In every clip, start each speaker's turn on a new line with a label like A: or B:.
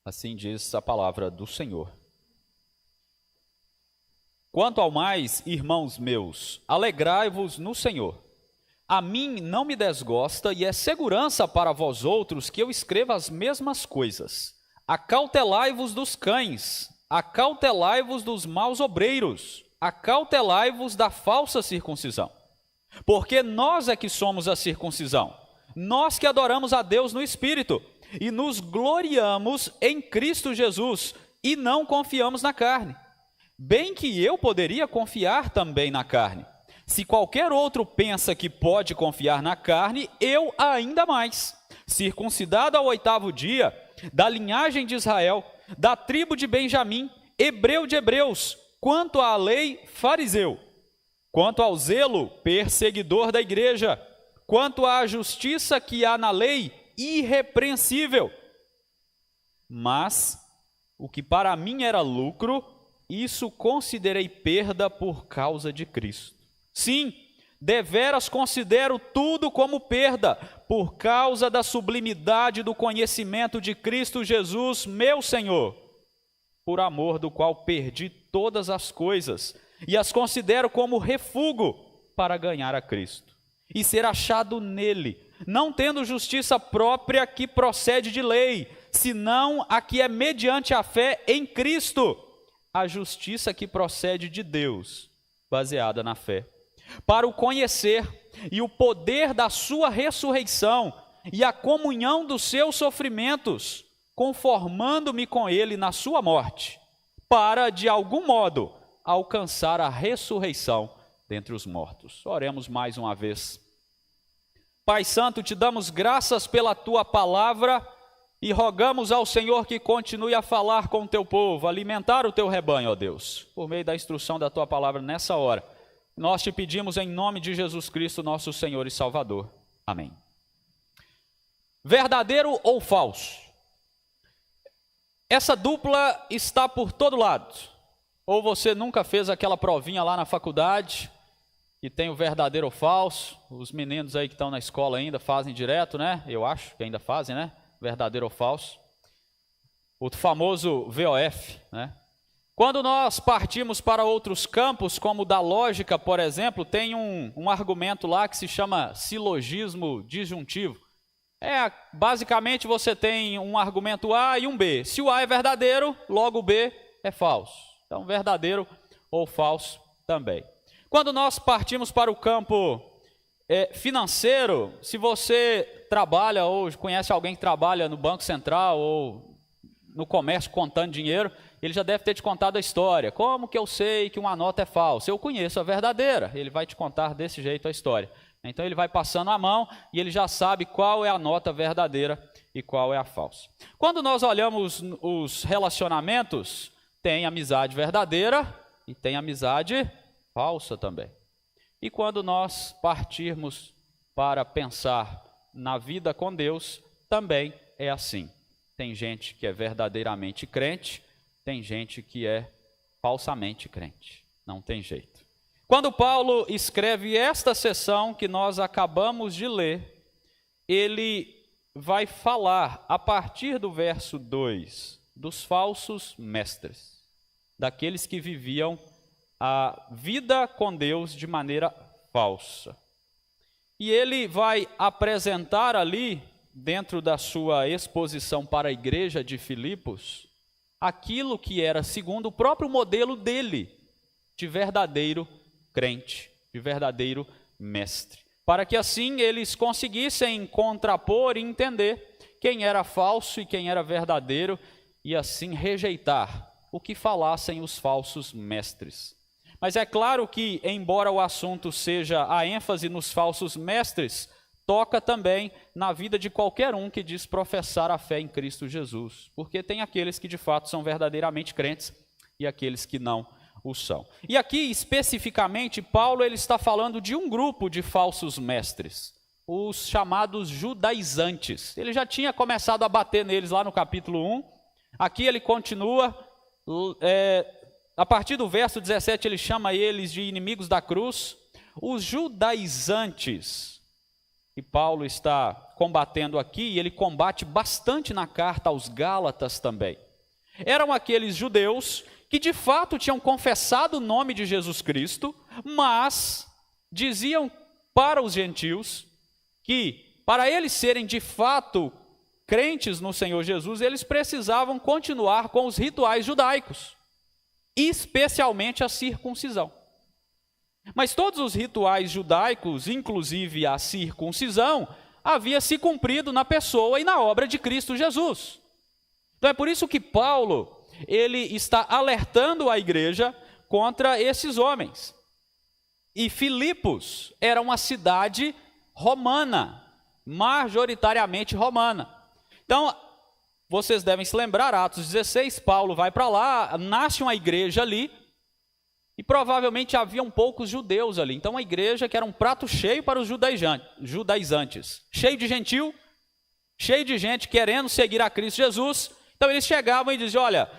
A: Assim diz a palavra do Senhor. Quanto ao mais, irmãos meus, alegrai-vos no Senhor. A mim não me desgosta e é segurança para vós outros que eu escreva as mesmas coisas. Acautelai-vos dos cães, acautelai-vos dos maus obreiros, acautelai-vos da falsa circuncisão. Porque nós é que somos a circuncisão, nós que adoramos a Deus no Espírito e nos gloriamos em Cristo Jesus e não confiamos na carne. Bem que eu poderia confiar também na carne. Se qualquer outro pensa que pode confiar na carne, eu ainda mais. Circuncidado ao 8º dia, da linhagem de Israel, da tribo de Benjamim, hebreu de hebreus, quanto à lei, fariseu, quanto ao zelo, perseguidor da igreja, quanto à justiça que há na lei, irrepreensível. Mas o que para mim era lucro, isso considerei perda por causa de Cristo. Sim, deveras considero tudo como perda, por causa da sublimidade do conhecimento de Cristo Jesus, meu Senhor, por amor do qual perdi todas as coisas, e as considero como refúgio para ganhar a Cristo, e ser achado nele, não tendo justiça própria que procede de lei, senão a que é mediante a fé em Cristo, a justiça que procede de Deus, baseada na fé, para o conhecer e o poder da sua ressurreição e a comunhão dos seus sofrimentos, conformando-me com ele na sua morte, para, de algum modo, alcançar a ressurreição dentre os mortos. Oremos mais uma vez. Pai Santo, te damos graças pela tua palavra e rogamos ao Senhor que continue a falar com o teu povo, alimentar o teu rebanho, ó Deus, por meio da instrução da tua palavra nessa hora. Nós te pedimos em nome de Jesus Cristo, nosso Senhor e Salvador. Amém. Verdadeiro ou falso? Essa dupla está por todo lado. Ou você nunca fez aquela provinha lá na faculdade, que tem o verdadeiro ou falso. Os meninos aí que estão na escola ainda fazem direto, né? Eu acho que ainda fazem, né? Verdadeiro ou falso. O famoso VOF, né? Quando nós partimos para outros campos, como o da lógica, por exemplo, tem um argumento lá que se chama silogismo disjuntivo. Basicamente você tem um argumento A e um B. Se o A é verdadeiro, logo o B é falso. Então, verdadeiro ou falso também. Quando nós partimos para o campo financeiro, se você trabalha ou conhece alguém que trabalha no Banco Central ou no comércio contando dinheiro, ele já deve ter te contado a história. Como que eu sei que uma nota é falsa? Eu conheço a verdadeira. Ele vai te contar desse jeito a história. Então ele vai passando a mão e ele já sabe qual é a nota verdadeira e qual é a falsa. Quando nós olhamos os relacionamentos, tem amizade verdadeira e tem amizade falsa também. E quando nós partirmos para pensar na vida com Deus, também é assim. Tem gente que é verdadeiramente crente, tem gente que é falsamente crente. Não tem jeito. Quando Paulo escreve esta seção que nós acabamos de ler, ele vai falar, a partir do verso 2, dos falsos mestres, daqueles que viviam a vida com Deus de maneira falsa. E ele vai apresentar ali, dentro da sua exposição para a igreja de Filipos, aquilo que era segundo o próprio modelo dele, de verdadeiro crente, de verdadeiro mestre. Para que assim eles conseguissem contrapor e entender quem era falso e quem era verdadeiro, e assim rejeitar o que falassem os falsos mestres. Mas é claro que, embora o assunto seja a ênfase nos falsos mestres, toca também na vida de qualquer um que diz professar a fé em Cristo Jesus, porque tem aqueles que de fato são verdadeiramente crentes e aqueles que não o são. E aqui especificamente Paulo ele está falando de um grupo de falsos mestres, os chamados judaizantes. Ele já tinha começado a bater neles lá no capítulo 1, aqui ele continua, a partir do verso 17 ele chama eles de inimigos da cruz. Os judaizantes que Paulo está combatendo aqui, e ele combate bastante na carta aos Gálatas também. Eram aqueles judeus que de fato tinham confessado o nome de Jesus Cristo, mas diziam para os gentios que, para eles serem de fato crentes no Senhor Jesus, eles precisavam continuar com os rituais judaicos, especialmente a circuncisão. Mas todos os rituais judaicos, inclusive a circuncisão, havia se cumprido na pessoa e na obra de Cristo Jesus. Então é por isso que Paulo, ele está alertando a igreja contra esses homens. E Filipos era uma cidade romana, majoritariamente romana. Então, vocês devem se lembrar, Atos 16, Paulo vai para lá, nasce uma igreja ali, e provavelmente haviam poucos judeus ali. Então, uma igreja que era um prato cheio para os judaizantes. Cheio de gentil, cheio de gente querendo seguir a Cristo Jesus. Então, eles chegavam e diziam, olha,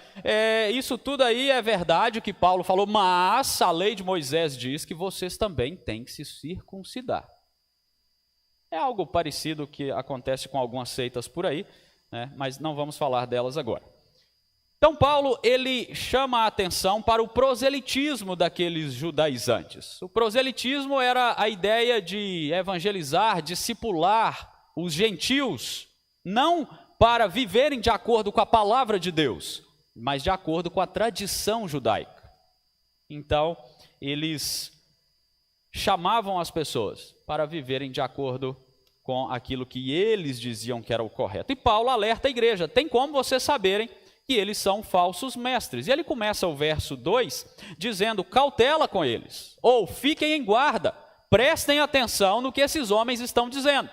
A: isso tudo aí é verdade o que Paulo falou, mas a lei de Moisés diz que vocês também têm que se circuncidar. É algo parecido que acontece com algumas seitas por aí, né? Mas não vamos falar delas agora. Então Paulo, ele chama a atenção para o proselitismo daqueles judaizantes. O proselitismo era a ideia de evangelizar, discipular os gentios, não para viverem de acordo com a palavra de Deus, mas de acordo com a tradição judaica. Então, eles chamavam as pessoas para viverem de acordo com aquilo que eles diziam que era o correto. E Paulo alerta a igreja, tem como vocês saberem que eles são falsos mestres. E ele começa o verso 2 dizendo, cautela com eles, ou fiquem em guarda, prestem atenção no que esses homens estão dizendo,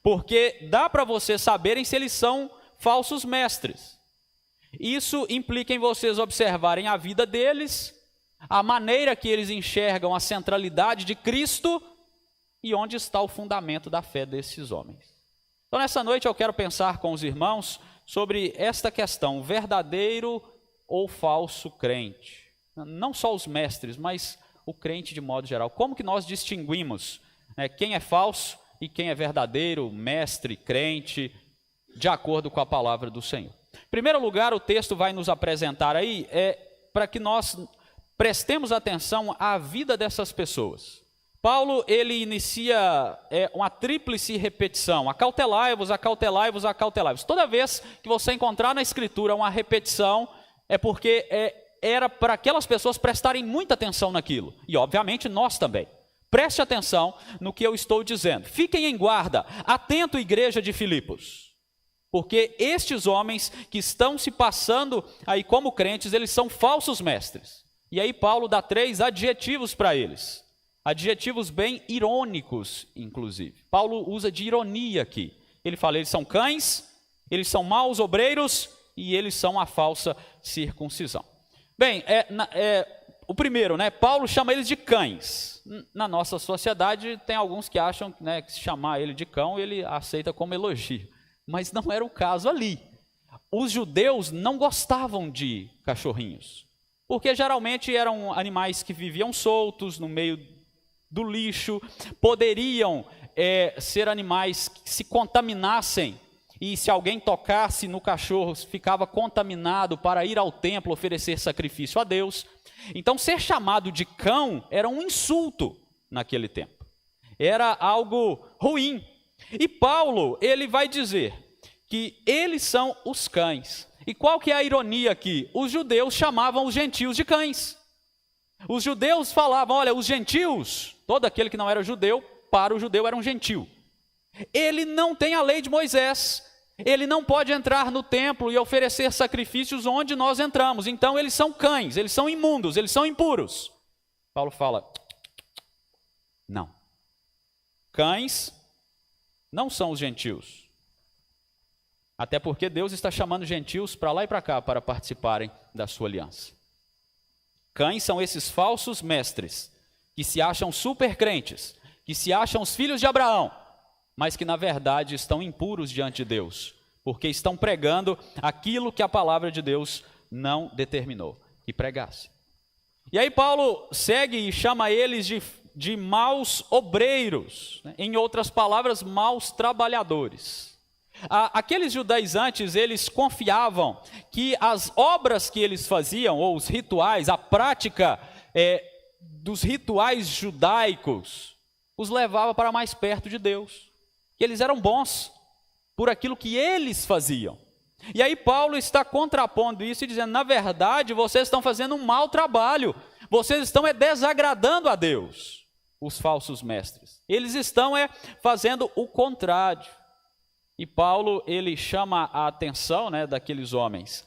A: porque dá para vocês saberem se eles são falsos mestres. Isso implica em vocês observarem a vida deles, a maneira que eles enxergam a centralidade de Cristo e onde está o fundamento da fé desses homens. Então, nessa noite eu quero pensar com os irmãos sobre esta questão, verdadeiro ou falso crente. Não só os mestres, mas o crente de modo geral. Como que nós distinguimos, né, quem é falso e quem é verdadeiro, mestre, crente, de acordo com a palavra do Senhor? Em primeiro lugar, o texto vai nos apresentar aí, para que nós prestemos atenção à vida dessas pessoas. Paulo, ele inicia uma tríplice repetição, acautelai-vos, acautelai-vos, acautelai-vos. Toda vez que você encontrar na Escritura uma repetição, é porque era para aquelas pessoas prestarem muita atenção naquilo. E, obviamente, nós também. Preste atenção no que eu estou dizendo. Fiquem em guarda, atento, igreja de Filipos. Porque estes homens que estão se passando aí como crentes, eles são falsos mestres. E aí Paulo dá 3 adjetivos para eles. Adjetivos bem irônicos, inclusive. Paulo usa de ironia aqui. Ele fala, eles são cães, eles são maus obreiros e eles são a falsa circuncisão. Bem, o primeiro, né? Paulo chama eles de cães. Na nossa sociedade tem alguns que acham, né, que se chamar ele de cão, ele aceita como elogio. Mas não era o caso ali. Os judeus não gostavam de cachorrinhos, porque geralmente eram animais que viviam soltos no meio do lixo, poderiam ser animais que se contaminassem, e se alguém tocasse no cachorro, ficava contaminado para ir ao templo oferecer sacrifício a Deus. Então, ser chamado de cão era um insulto naquele tempo, era algo ruim. E Paulo, ele vai dizer que eles são os cães. E qual que é a ironia aqui? Os judeus chamavam os gentios de cães. Os judeus falavam, olha, os gentios, todo aquele que não era judeu, para o judeu era um gentil. Ele não tem a lei de Moisés, ele não pode entrar no templo e oferecer sacrifícios onde nós entramos. Então eles são cães, eles são imundos, eles são impuros. Paulo fala, não. Cães não são os gentios. Até porque Deus está chamando gentios para lá e para cá para participarem da sua aliança. Cães são esses falsos mestres, que se acham super crentes, que se acham os filhos de Abraão, mas que na verdade estão impuros diante de Deus, porque estão pregando aquilo que a palavra de Deus não determinou que pregasse. E aí Paulo segue e chama eles de maus obreiros, né? Em outras palavras, maus trabalhadores. Aqueles judaizantes, eles confiavam que as obras que eles faziam, ou os rituais, a prática dos rituais judaicos, os levava para mais perto de Deus. Que eles eram bons por aquilo que eles faziam. E aí Paulo está contrapondo isso e dizendo, na verdade, vocês estão fazendo um mau trabalho. Vocês estão desagradando a Deus, os falsos mestres. Eles estão fazendo o contrário. E Paulo, ele chama a atenção, né, daqueles homens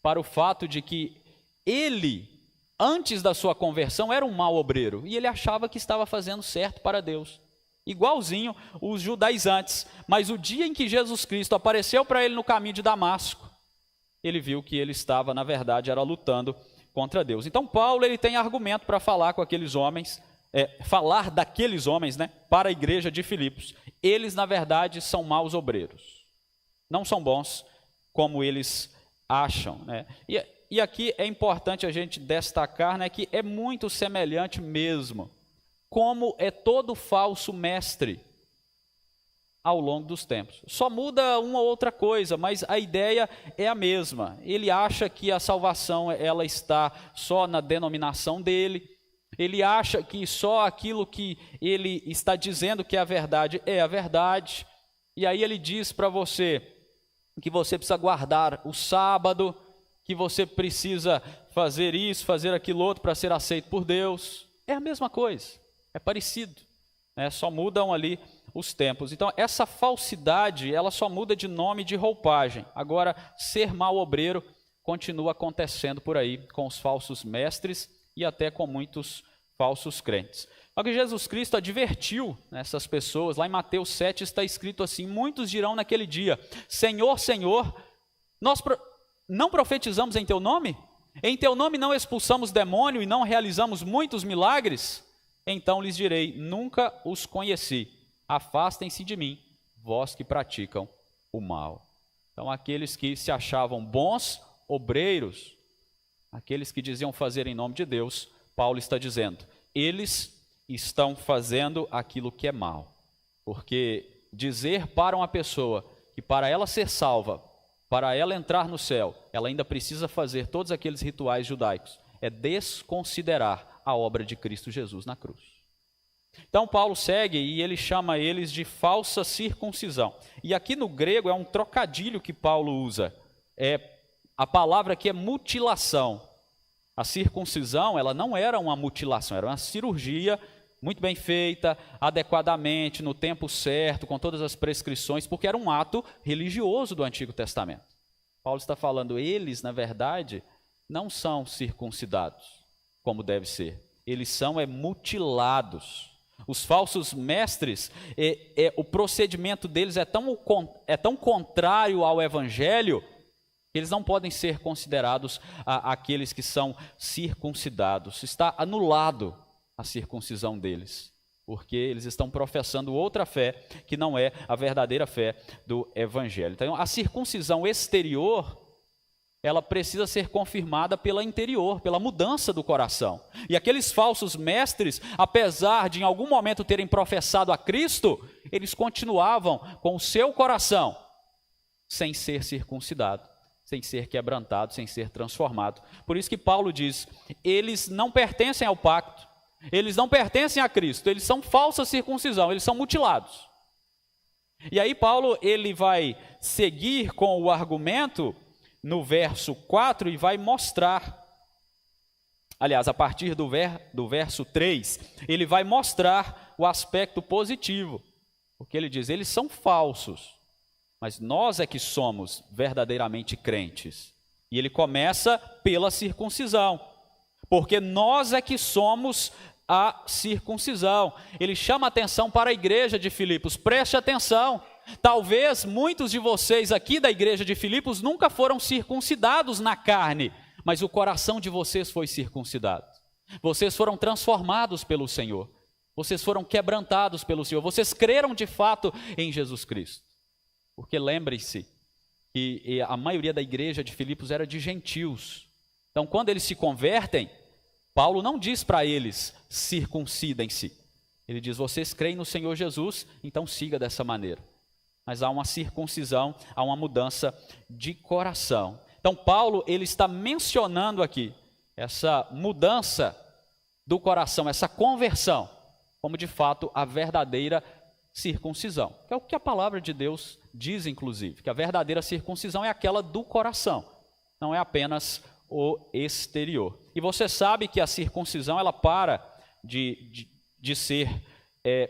A: para o fato de que ele, antes da sua conversão, era um mau obreiro. E ele achava que estava fazendo certo para Deus. Igualzinho os judaizantes. Mas o dia em que Jesus Cristo apareceu para ele no caminho de Damasco, ele viu que ele estava, na verdade, era lutando contra Deus. Então Paulo, ele tem argumento para falar com aqueles homens, falar daqueles homens, né, para a igreja de Filipos. Eles, na verdade, são maus obreiros. Não são bons como eles acham, né? E aqui é importante a gente destacar, né, que é muito semelhante mesmo, como é todo falso mestre ao longo dos tempos. Só muda uma ou outra coisa, mas a ideia é a mesma. Ele acha que a salvação ela está só na denominação dele. Ele acha que só aquilo que ele está dizendo que é a verdade. E aí ele diz para você que você precisa guardar o sábado, que você precisa fazer isso, fazer aquilo outro para ser aceito por Deus. É a mesma coisa, é parecido, né? Só mudam ali os tempos. Então essa falsidade, ela só muda de nome e de roupagem. Agora, ser mau obreiro continua acontecendo por aí com os falsos mestres e até com muitos falsos crentes. Só que Jesus Cristo advertiu essas pessoas, lá em Mateus 7 está escrito assim, muitos dirão naquele dia, Senhor, Senhor, nós não profetizamos em teu nome? Em teu nome não expulsamos demônio e não realizamos muitos milagres? Então lhes direi, nunca os conheci, afastem-se de mim, vós que praticam o mal. Então aqueles que se achavam bons obreiros, aqueles que diziam fazer em nome de Deus, Paulo está dizendo, eles estão fazendo aquilo que é mal. Porque dizer para uma pessoa que para ela ser salva, para ela entrar no céu, ela ainda precisa fazer todos aqueles rituais judaicos, é desconsiderar a obra de Cristo Jesus na cruz. Então Paulo segue e ele chama eles de falsa circuncisão. E aqui no grego é um trocadilho que Paulo usa. A palavra aqui é mutilação. A circuncisão, ela não era uma mutilação, era uma cirurgia muito bem feita, adequadamente, no tempo certo, com todas as prescrições, porque era um ato religioso do Antigo Testamento. Paulo está falando, eles, na verdade, não são circuncidados, como deve ser. Eles são mutilados. Os falsos mestres, o procedimento deles é tão contrário ao Evangelho, eles não podem ser considerados aqueles que são circuncidados. Está anulado a circuncisão deles, porque eles estão professando outra fé que não é a verdadeira fé do Evangelho. Então, a circuncisão exterior, ela precisa ser confirmada pela interior, pela mudança do coração. E aqueles falsos mestres, apesar de em algum momento terem professado a Cristo, eles continuavam com o seu coração sem ser circuncidado, sem ser quebrantado, sem ser transformado. Por isso que Paulo diz, eles não pertencem ao pacto, eles não pertencem a Cristo, eles são falsa circuncisão, eles são mutilados. E aí Paulo, ele vai seguir com o argumento no verso 4 e vai mostrar, aliás, a partir do verso 3, ele vai mostrar o aspecto positivo, porque ele diz, eles são falsos, mas nós é que somos verdadeiramente crentes. E ele começa pela circuncisão, porque nós é que somos a circuncisão. Ele chama atenção para a igreja de Filipos, preste atenção. Talvez muitos de vocês aqui da igreja de Filipos nunca foram circuncidados na carne, mas o coração de vocês foi circuncidado. Vocês foram transformados pelo Senhor, vocês foram quebrantados pelo Senhor, vocês creram de fato em Jesus Cristo. Porque lembre-se que a maioria da igreja de Filipos era de gentios. Então, quando eles se convertem, Paulo não diz para eles, circuncidem-se. Ele diz, vocês creem no Senhor Jesus, então siga dessa maneira. Mas há uma circuncisão, há uma mudança de coração. Então Paulo, ele está mencionando aqui essa mudança do coração, essa conversão, como de fato a verdadeira circuncisão. Que é o que a palavra de Deus diz, inclusive, que a verdadeira circuncisão é aquela do coração, não é apenas o exterior. E você sabe que a circuncisão, ela para de ser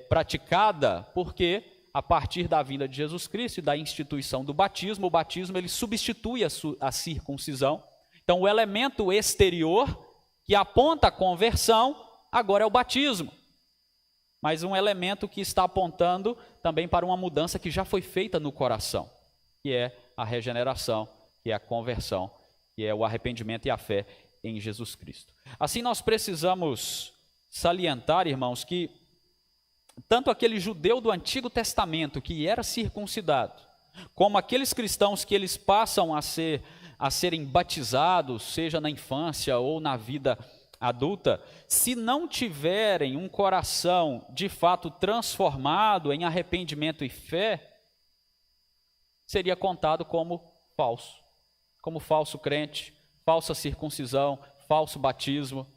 A: praticada, porque a partir da vinda de Jesus Cristo e da instituição do batismo, o batismo ele substitui a circuncisão. Então o elemento exterior que aponta a conversão, agora é o batismo. Mas um elemento que está apontando também para uma mudança que já foi feita no coração, que é a regeneração, que é a conversão, que é o arrependimento e a fé em Jesus Cristo. Assim nós precisamos salientar, irmãos, que tanto aquele judeu do Antigo Testamento que era circuncidado, como aqueles cristãos que eles passam a serem batizados, seja na infância ou na vida adulta, se não tiverem um coração de fato transformado em arrependimento e fé, seria contado como falso crente, falsa circuncisão, falso batismo,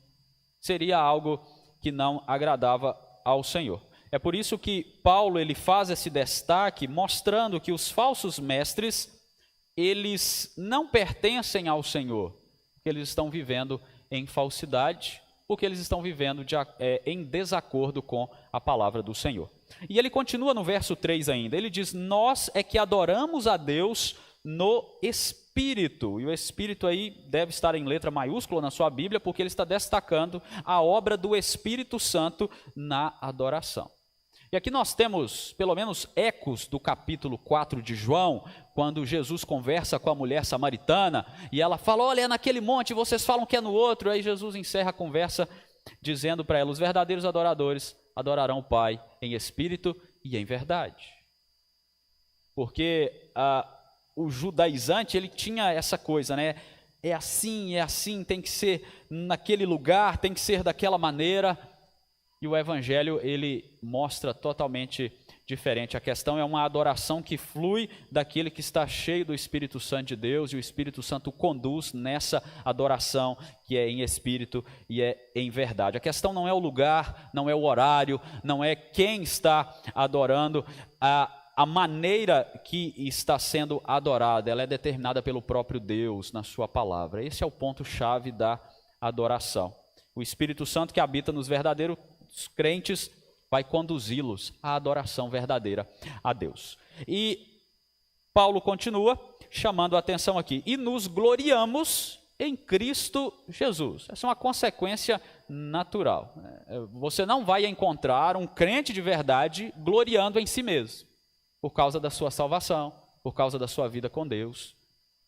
A: seria algo que não agradava ao Senhor. É por isso que Paulo ele faz esse destaque, mostrando que os falsos mestres, eles não pertencem ao Senhor, porque eles estão vivendo em falsidade, porque eles estão vivendo em desacordo com a palavra do Senhor. E ele continua no verso 3 ainda, ele diz, nós é que adoramos a Deus no Espírito, e o Espírito aí deve estar em letra maiúscula na sua Bíblia, porque ele está destacando a obra do Espírito Santo na adoração. E aqui nós temos pelo menos ecos do capítulo 4 de João, quando Jesus conversa com a mulher samaritana, e ela fala, olha, é naquele monte, vocês falam que é no outro, aí Jesus encerra a conversa dizendo para ela, os verdadeiros adoradores adorarão o Pai em espírito e em verdade. Porque o judaizante, ele tinha essa coisa, né? É assim, tem que ser naquele lugar, tem que ser daquela maneira. E o Evangelho, ele mostra totalmente diferente. A questão é uma adoração que flui daquele que está cheio do Espírito Santo de Deus, e o Espírito Santo conduz nessa adoração que é em espírito e é em verdade. A questão não é o lugar, não é o horário, não é quem está adorando, a maneira que está sendo adorada, ela é determinada pelo próprio Deus na sua palavra. Esse é o ponto-chave da adoração. O Espírito Santo que habita nos verdadeiros crentes vai conduzi-los à adoração verdadeira a Deus. E Paulo continua chamando a atenção aqui. E nos gloriamos em Cristo Jesus. Essa é uma consequência natural. Você não vai encontrar um crente de verdade gloriando em si mesmo, por causa da sua salvação, por causa da sua vida com Deus,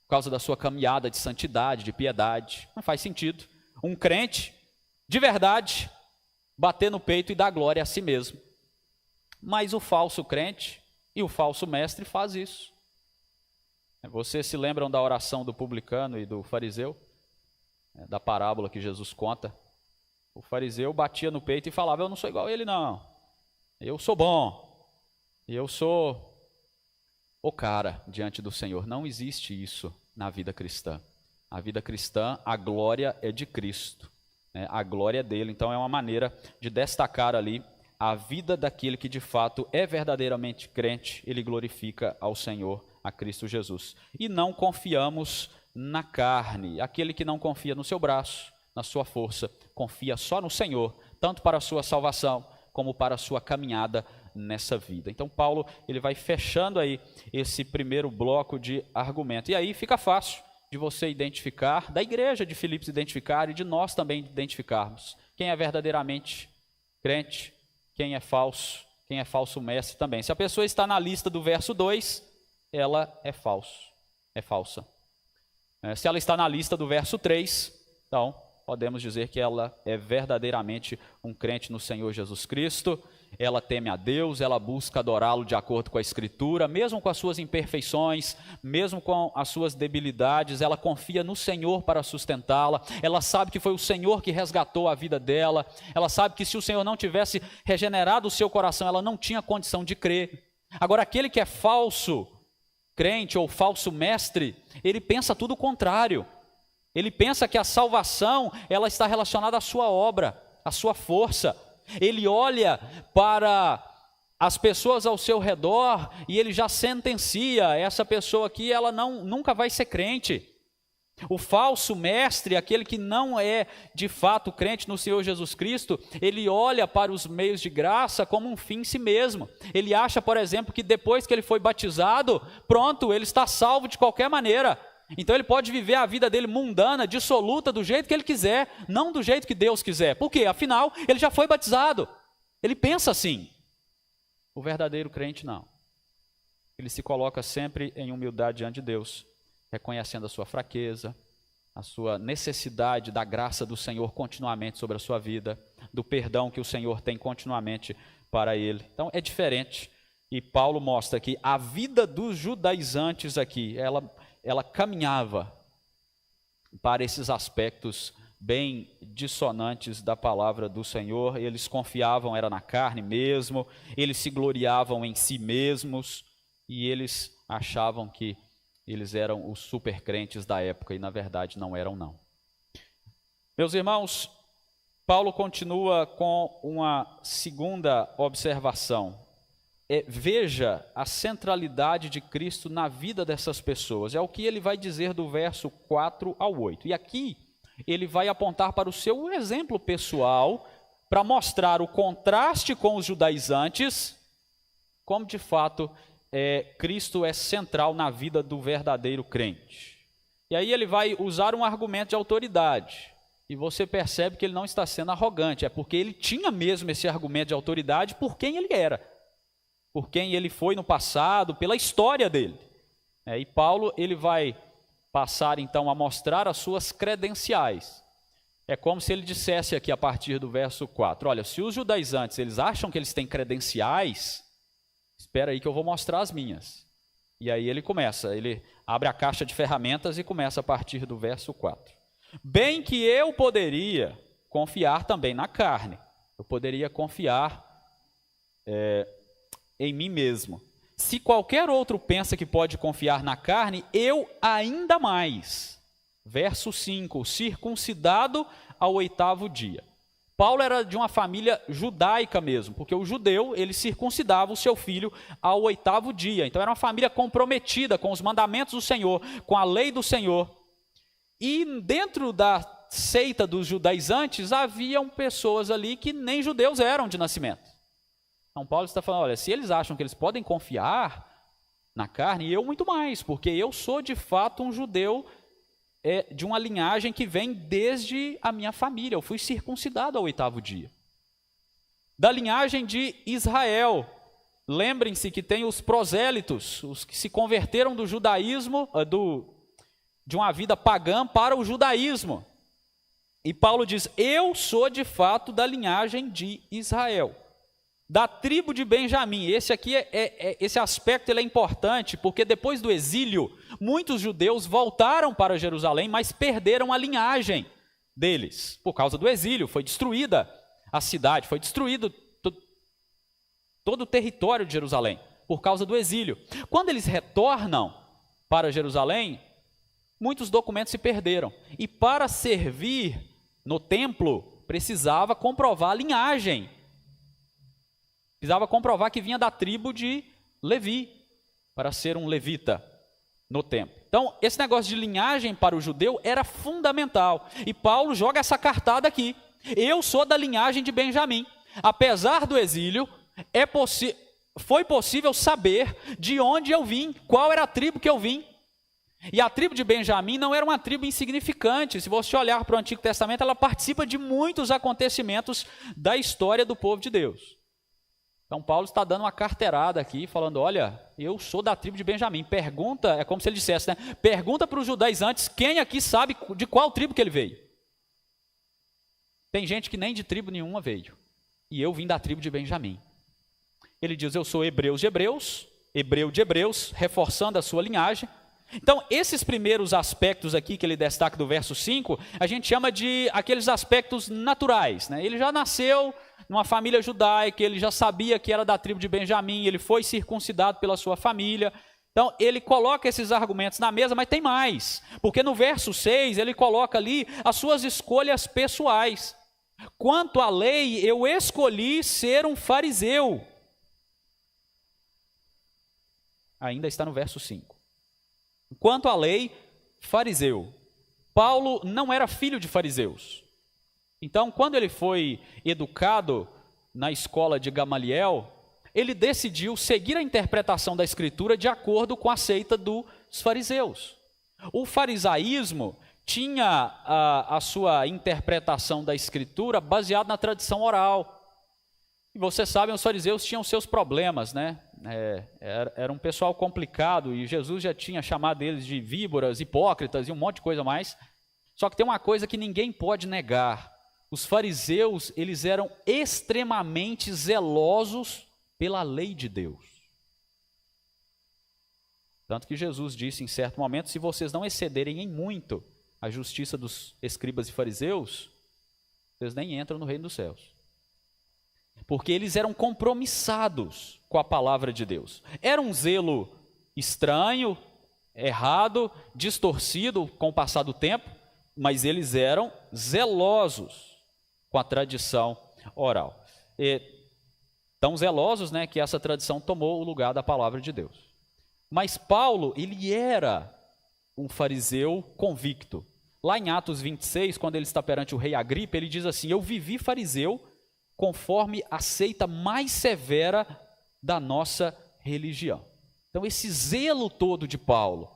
A: por causa da sua caminhada de santidade, de piedade. Não faz sentido. Um crente de verdade bater no peito e dar glória a si mesmo. Mas o falso crente e o falso mestre faz isso. Vocês se lembram da oração do publicano e do fariseu? Da parábola que Jesus conta? O fariseu batia no peito e falava, eu não sou igual a ele não. Eu sou bom. Eu sou o cara diante do Senhor. Não existe isso na vida cristã. A vida cristã, a glória é de Cristo. A glória dele, então é uma maneira de destacar ali a vida daquele que de fato é verdadeiramente crente, ele glorifica ao Senhor, a Cristo Jesus. E não confiamos na carne, aquele que não confia no seu braço, na sua força, confia só no Senhor, tanto para a sua salvação, como para a sua caminhada nessa vida. Então Paulo, ele vai fechando aí esse primeiro bloco de argumento, e aí fica fácil de você identificar, da igreja de Filipos identificar e de nós também identificarmos quem é verdadeiramente crente, quem é falso mestre também. Se a pessoa está na lista do verso 2, ela é falsa. Se ela está na lista do verso 3, então podemos dizer que ela é verdadeiramente um crente no Senhor Jesus Cristo. Ela teme a Deus, ela busca adorá-lo de acordo com a Escritura, mesmo com as suas imperfeições, mesmo com as suas debilidades, ela confia no Senhor para sustentá-la, ela sabe que foi o Senhor que resgatou a vida dela, ela sabe que se o Senhor não tivesse regenerado o seu coração, ela não tinha condição de crer. Agora, aquele que é falso crente ou falso mestre, ele pensa tudo o contrário. Ele pensa que a salvação, ela está relacionada à sua obra, à sua força. Ele olha para as pessoas ao seu redor e ele já sentencia, essa pessoa aqui, ela nunca vai ser crente. O falso mestre, aquele que não é de fato crente no Senhor Jesus Cristo, ele olha para os meios de graça como um fim em si mesmo. Ele acha, por exemplo, que depois que ele foi batizado, pronto, ele está salvo de qualquer maneira. Então ele pode viver a vida dele mundana, dissoluta, do jeito que ele quiser, não do jeito que Deus quiser. Por quê? Afinal, ele já foi batizado. Ele pensa assim. O verdadeiro crente não. Ele se coloca sempre em humildade diante de Deus, reconhecendo a sua fraqueza, a sua necessidade da graça do Senhor continuamente sobre a sua vida, do perdão que o Senhor tem continuamente para ele. Então é diferente. E Paulo mostra que a vida dos judaizantes aqui, ela caminhava para esses aspectos bem dissonantes da palavra do Senhor. Eles confiavam, era na carne mesmo, eles se gloriavam em si mesmos e eles achavam que eles eram os super crentes da época e na verdade não eram não. Meus irmãos, Paulo continua com uma segunda observação. Veja a centralidade de Cristo na vida dessas pessoas. É o que ele vai dizer do verso 4 ao 8. E aqui ele vai apontar para o seu exemplo pessoal, para mostrar o contraste com os judaizantes, como de fato Cristo é central na vida do verdadeiro crente. E aí ele vai usar um argumento de autoridade. E você percebe que ele não está sendo arrogante, é porque ele tinha mesmo esse argumento de autoridade por quem ele era, por quem ele foi no passado, pela história dele. E Paulo ele vai passar então a mostrar as suas credenciais. É como se ele dissesse aqui a partir do verso 4, olha, se os judaizantes eles acham que eles têm credenciais, espera aí que eu vou mostrar as minhas. E aí ele começa, ele abre a caixa de ferramentas e começa a partir do verso 4. Bem que eu poderia confiar também na carne, eu poderia confiar em mim mesmo. Se qualquer outro pensa que pode confiar na carne, eu ainda mais. Verso 5, circuncidado ao 8º dia. Paulo era de uma família judaica mesmo, porque o judeu, ele circuncidava o seu filho ao 8º dia. Então era uma família comprometida com os mandamentos do Senhor, com a lei do Senhor. E dentro da seita dos judaizantes, haviam pessoas ali que nem judeus eram de nascimento. Então Paulo está falando, olha, se eles acham que eles podem confiar na carne, eu muito mais, porque eu sou de fato um judeu de uma linhagem que vem desde a minha família, eu fui circuncidado ao 8º dia. Da linhagem de Israel, lembrem-se que tem os prosélitos, os que se converteram do judaísmo, de uma vida pagã para o judaísmo. E Paulo diz, eu sou de fato da linhagem de Israel. Da tribo de Benjamim. Esse aspecto ele é importante, porque depois do exílio, muitos judeus voltaram para Jerusalém, mas perderam a linhagem deles. Por causa do exílio, foi destruída a cidade, foi destruído todo o território de Jerusalém, por causa do exílio. Quando eles retornam para Jerusalém, muitos documentos se perderam. E para servir no templo, precisava comprovar a linhagem. Precisava comprovar que vinha da tribo de Levi, para ser um levita no templo. Então, esse negócio de linhagem para o judeu era fundamental. E Paulo joga essa cartada aqui. Eu sou da linhagem de Benjamim. Apesar do exílio, foi possível saber de onde eu vim, qual era a tribo que eu vim. E a tribo de Benjamim não era uma tribo insignificante. Se você olhar para o Antigo Testamento, ela participa de muitos acontecimentos da história do povo de Deus. Então Paulo está dando uma carteirada aqui, falando, olha, eu sou da tribo de Benjamim. Pergunta, é como se ele dissesse, né? Pergunta para os judaizantes, quem aqui sabe de qual tribo que ele veio? Tem gente que nem de tribo nenhuma veio. E eu vim da tribo de Benjamim. Ele diz, eu sou hebreu de hebreus, reforçando a sua linhagem. Então, esses primeiros aspectos aqui que ele destaca do verso 5, a gente chama de aqueles aspectos naturais, né? Ele já nasceu numa família judaica, ele já sabia que era da tribo de Benjamim, ele foi circuncidado pela sua família. Então, ele coloca esses argumentos na mesa, mas tem mais. Porque no verso 6, ele coloca ali as suas escolhas pessoais. Quanto à lei, eu escolhi ser um fariseu. Ainda está no verso 5. Quanto à lei, fariseu. Paulo não era filho de fariseus. Então, quando ele foi educado na escola de Gamaliel, ele decidiu seguir a interpretação da Escritura de acordo com a seita dos fariseus. O farisaísmo tinha a sua interpretação da Escritura baseada na tradição oral. E vocês sabem, os fariseus tinham seus problemas, né? Era um pessoal complicado e Jesus já tinha chamado eles de víboras, hipócritas e um monte de coisa mais. Só que tem uma coisa que ninguém pode negar. Os fariseus, eles eram extremamente zelosos pela lei de Deus. Tanto que Jesus disse em certo momento, se vocês não excederem em muito a justiça dos escribas e fariseus, vocês nem entram no reino dos céus. Porque eles eram compromissados com a palavra de Deus. Era um zelo estranho, errado, distorcido com o passar do tempo, mas eles eram zelosos com a tradição oral. Tão zelosos, né, que essa tradição tomou o lugar da palavra de Deus. Mas Paulo, ele era um fariseu convicto. Lá em Atos 26, quando ele está perante o rei Agripa, ele diz assim, eu vivi fariseu conforme a seita mais severa da nossa religião. Então esse zelo todo de Paulo,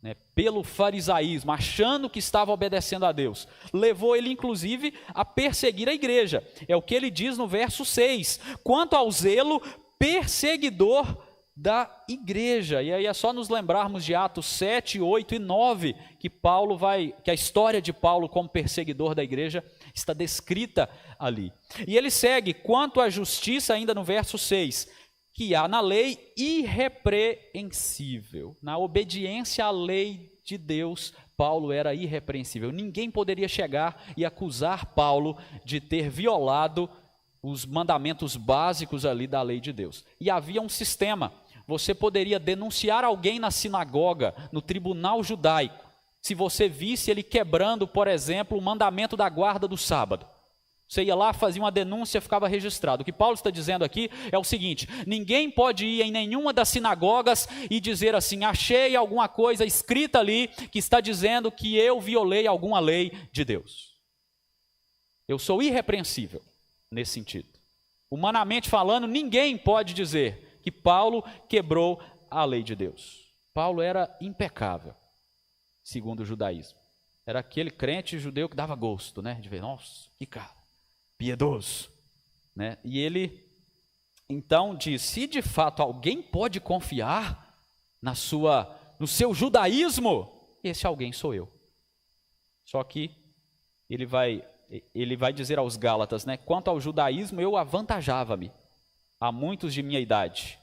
A: né, pelo farisaísmo, achando que estava obedecendo a Deus, levou ele inclusive a perseguir a igreja. É o que ele diz no verso 6, quanto ao zelo perseguidor da igreja. E aí é só nos lembrarmos de Atos 7, 8 e 9, que a história de Paulo como perseguidor da igreja está descrita ali. E ele segue, quanto à justiça, ainda no verso 6, que há na lei irrepreensível. Na obediência à lei de Deus, Paulo era irrepreensível. Ninguém poderia chegar e acusar Paulo de ter violado os mandamentos básicos ali da lei de Deus. E havia um sistema. Você poderia denunciar alguém na sinagoga, no tribunal judaico, se você visse ele quebrando, por exemplo, o mandamento da guarda do sábado. Você ia lá, fazia uma denúncia, ficava registrado. O que Paulo está dizendo aqui é o seguinte, ninguém pode ir em nenhuma das sinagogas e dizer assim, achei alguma coisa escrita ali que está dizendo que eu violei alguma lei de Deus. Eu sou irrepreensível nesse sentido. Humanamente falando, ninguém pode dizer que Paulo quebrou a lei de Deus. Paulo era impecável, segundo o judaísmo. Era aquele crente judeu que dava gosto, né? De ver, nossa, que cara, piedoso. Né? E ele, então, diz, se de fato alguém pode confiar no seu judaísmo, esse alguém sou eu. Só que ele vai dizer aos Gálatas, né? Quanto ao judaísmo, eu avantajava-me a muitos de minha idade,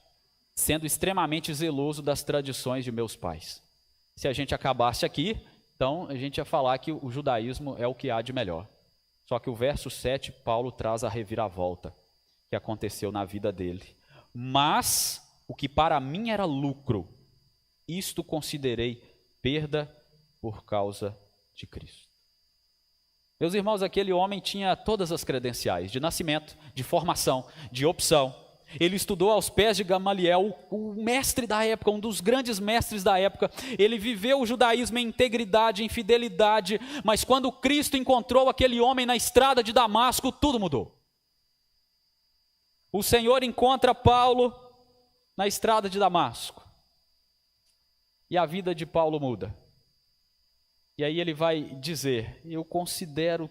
A: sendo extremamente zeloso das tradições de meus pais. Se a gente acabasse aqui, então a gente ia falar que o judaísmo é o que há de melhor. Só que o verso 7, Paulo traz a reviravolta que aconteceu na vida dele. Mas o que para mim era lucro, isto considerei perda por causa de Cristo. Meus irmãos, aquele homem tinha todas as credenciais de nascimento, de formação, de opção. Ele estudou aos pés de Gamaliel, o mestre da época, um dos grandes mestres da época. Ele viveu o judaísmo em integridade, em fidelidade, mas quando Cristo encontrou aquele homem na estrada de Damasco, tudo mudou. O Senhor encontra Paulo na estrada de Damasco. E a vida de Paulo muda. E aí ele vai dizer, eu considero,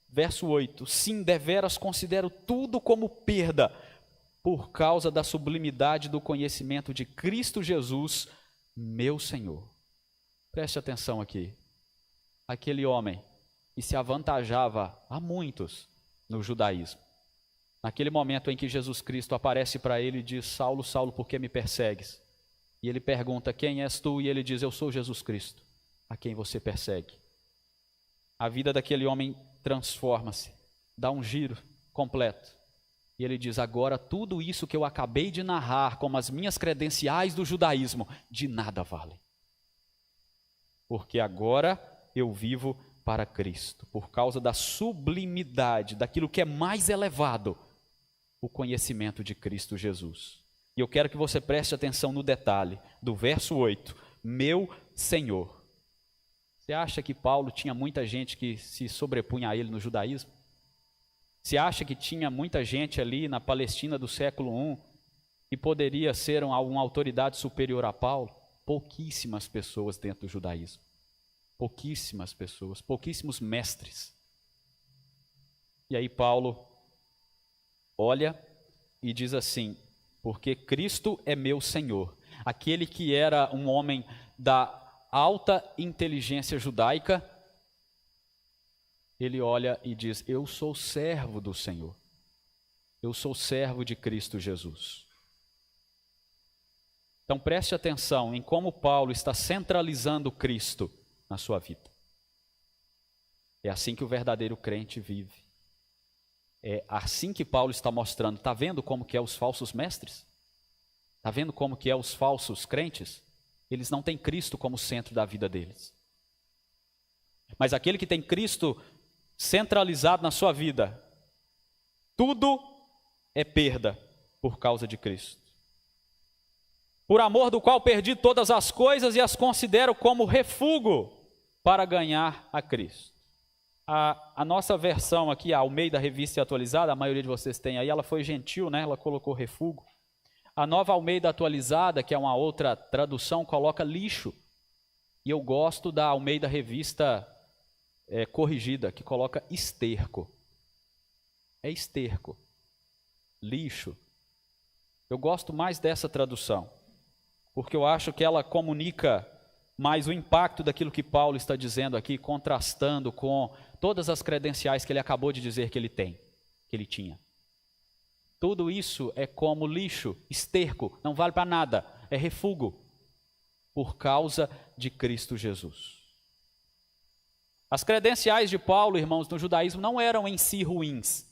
A: verso 8, sim, deveras considero tudo como perda, por causa da sublimidade do conhecimento de Cristo Jesus, meu Senhor. Preste atenção aqui. Aquele homem que se avantajava a muitos no judaísmo. Naquele momento em que Jesus Cristo aparece para ele e diz: Saulo, Saulo, por que me persegues? E ele pergunta: quem és tu? E ele diz: eu sou Jesus Cristo, a quem você persegue. A vida daquele homem transforma-se, dá um giro completo. E ele diz: agora tudo isso que eu acabei de narrar como as minhas credenciais do judaísmo, de nada vale. Porque agora eu vivo para Cristo, por causa da sublimidade, daquilo que é mais elevado, o conhecimento de Cristo Jesus. E eu quero que você preste atenção no detalhe do verso 8, meu Senhor. Você acha que Paulo tinha muita gente que se sobrepunha a ele no judaísmo? Você acha que tinha muita gente ali na Palestina do século I que poderia ser uma autoridade superior a Paulo? Pouquíssimas pessoas dentro do judaísmo. Pouquíssimas pessoas, pouquíssimos mestres. E aí Paulo olha e diz assim: porque Cristo é meu Senhor. Aquele que era um homem da alta inteligência judaica, ele olha e diz: eu sou servo do Senhor. Eu sou servo de Cristo Jesus. Então preste atenção em como Paulo está centralizando Cristo na sua vida. É assim que o verdadeiro crente vive. É assim que Paulo está mostrando. Está vendo como que é os falsos mestres? Está vendo como que é os falsos crentes? Eles não têm Cristo como centro da vida deles. Mas aquele que tem Cristo centralizado na sua vida, tudo é perda por causa de Cristo. Por amor do qual perdi todas as coisas e as considero como refúgio para ganhar a Cristo. A nossa versão aqui, a Almeida Revista Atualizada, a maioria de vocês tem aí, ela foi gentil, né? Ela colocou refúgio. A Nova Almeida Atualizada, que é uma outra tradução, coloca lixo. E eu gosto da Almeida Revista Corrigida, que coloca esterco. É esterco. Lixo. Eu gosto mais dessa tradução, porque eu acho que ela comunica mais o impacto daquilo que Paulo está dizendo aqui, contrastando com todas as credenciais que ele acabou de dizer que ele tem, que ele tinha. Tudo isso é como lixo, esterco, não vale para nada, é refúgio, por causa de Cristo Jesus. As credenciais de Paulo, irmãos, no judaísmo não eram em si ruins,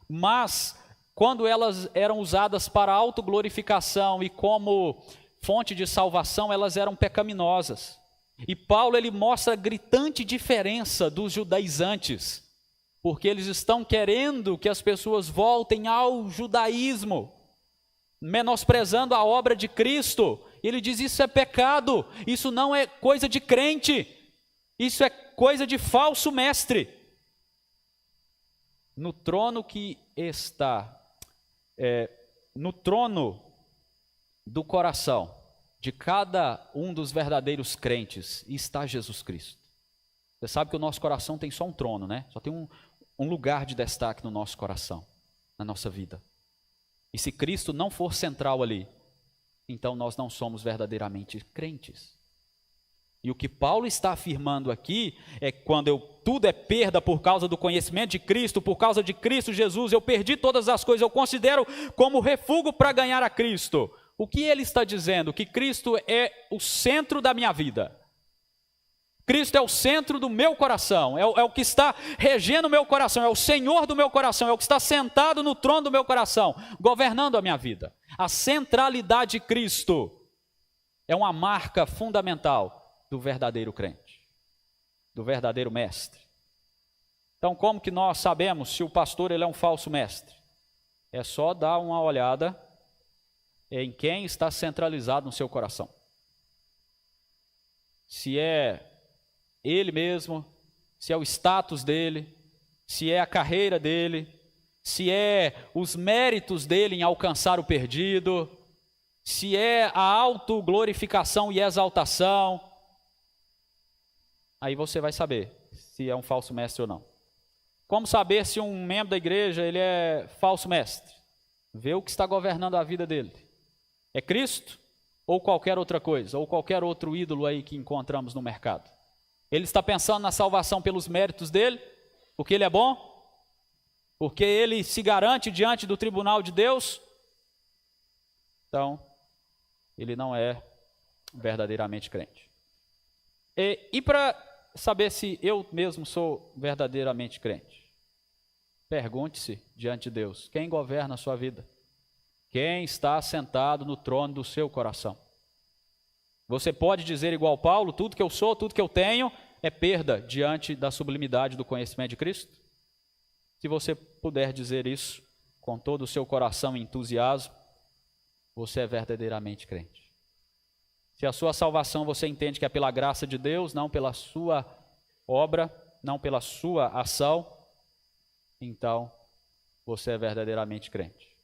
A: mas quando elas eram usadas para autoglorificação e como fonte de salvação, elas eram pecaminosas. E Paulo, ele mostra a gritante diferença dos judaizantes, porque eles estão querendo que as pessoas voltem ao judaísmo, menosprezando a obra de Cristo. Ele diz: isso é pecado, isso não é coisa de crente, isso é coisa de falso mestre. No trono que está, no trono do coração de cada um dos verdadeiros crentes está Jesus Cristo. Você sabe que o nosso coração tem só um trono, né? Só tem um lugar de destaque no nosso coração, na nossa vida. E se Cristo não for central ali, então nós não somos verdadeiramente crentes. E o que Paulo está afirmando aqui é que quando tudo é perda por causa do conhecimento de Cristo, por causa de Cristo Jesus, eu perdi todas as coisas, eu considero como refúgio para ganhar a Cristo. O que ele está dizendo? Que Cristo é o centro da minha vida. Cristo é o centro do meu coração, é o que está regendo o meu coração, é o Senhor do meu coração, é o que está sentado no trono do meu coração, governando a minha vida. A centralidade de Cristo é uma marca fundamental do verdadeiro crente, do verdadeiro mestre. Então, como que nós sabemos se o pastor ele é um falso mestre? É só dar uma olhada em quem está centralizado no seu coração. Se é ele mesmo, se é o status dele, se é a carreira dele, se é os méritos dele em alcançar o perdido, se é a autoglorificação e exaltação, aí você vai saber se é um falso mestre ou não. Como saber se um membro da igreja ele é falso mestre? Vê o que está governando a vida dele. É Cristo ou qualquer outra coisa, ou qualquer outro ídolo aí que encontramos no mercado? Ele está pensando na salvação pelos méritos dele, porque ele é bom? porque ele se garante diante do tribunal de Deus, então ele não é verdadeiramente crente. E para saber se eu mesmo sou verdadeiramente crente, pergunte-se diante de Deus: quem governa a sua vida? Quem está sentado no trono do seu coração? Você pode dizer igual Paulo: tudo que eu sou, tudo que eu tenho é perda diante da sublimidade do conhecimento de Cristo? Se você puder dizer isso com todo o seu coração e entusiasmo, você é verdadeiramente crente. Se a sua salvação você entende que é pela graça de Deus, não pela sua obra, não pela sua ação, então você é verdadeiramente crente.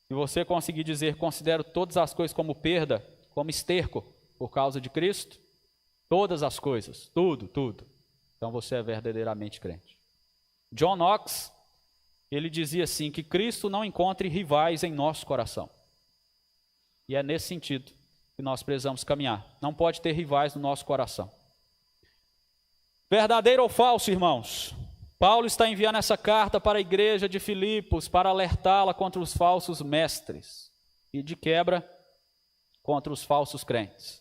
A: Se você conseguir dizer: considero todas as coisas como perda, como esterco, por causa de Cristo, todas as coisas, tudo, então você é verdadeiramente crente. John Knox, ele dizia assim, que Cristo não encontre rivais em nosso coração. E é nesse sentido que nós precisamos caminhar. Não pode ter rivais no nosso coração. Verdadeiro ou falso, irmãos? Paulo está enviando essa carta para a igreja de Filipos para alertá-la contra os falsos mestres e, de quebra, contra os falsos crentes.